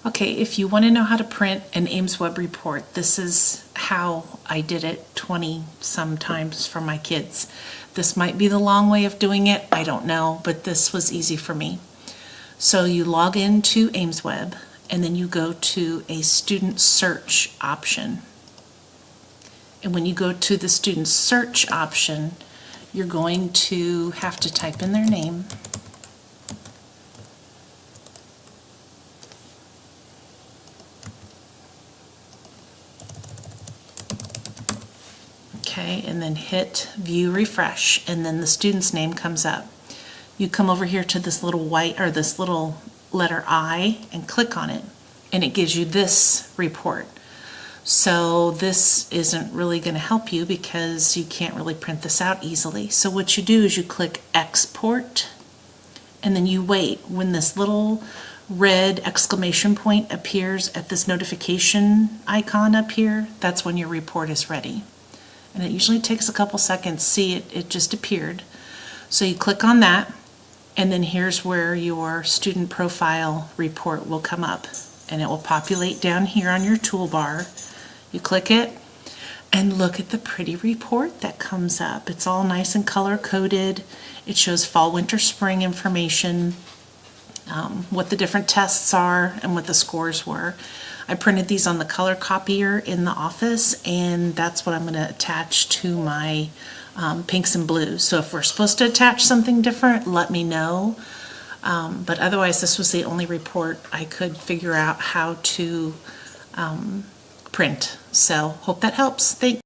Okay, if you want to know how to print an Ames Web report, this is how I did it 20 some times for my kids. This might be the long way of doing it, I don't know, but this was easy for me. So you log into Ames Web and then you go to a student search option. And when you go to the student search option, you're going to have to type in their name. Okay, and then hit view refresh, and then the student's name comes up. You come over here to this little white or this little letter I and click on it, and it gives you this report. So this isn't really going to help you because you can't really print this out easily. So what you do is you click export, and then you wait. When this little red exclamation point appears at this notification icon up here, that's when your report is ready. And it usually takes a couple seconds. See, it just appeared. So you click on that, and then here's where your student profile report will come up, and it will populate down here on your toolbar. You click it, and look at the pretty report that comes up. It's all nice and color-coded. It shows fall, winter, spring information, what the different tests are, and what the scores were. I printed these on the color copier in the office, and that's what I'm going to attach to my pinks and blues. So if we're supposed to attach something different, let me know. But otherwise, this was the only report I could figure out how to print. So hope that helps. Thanks.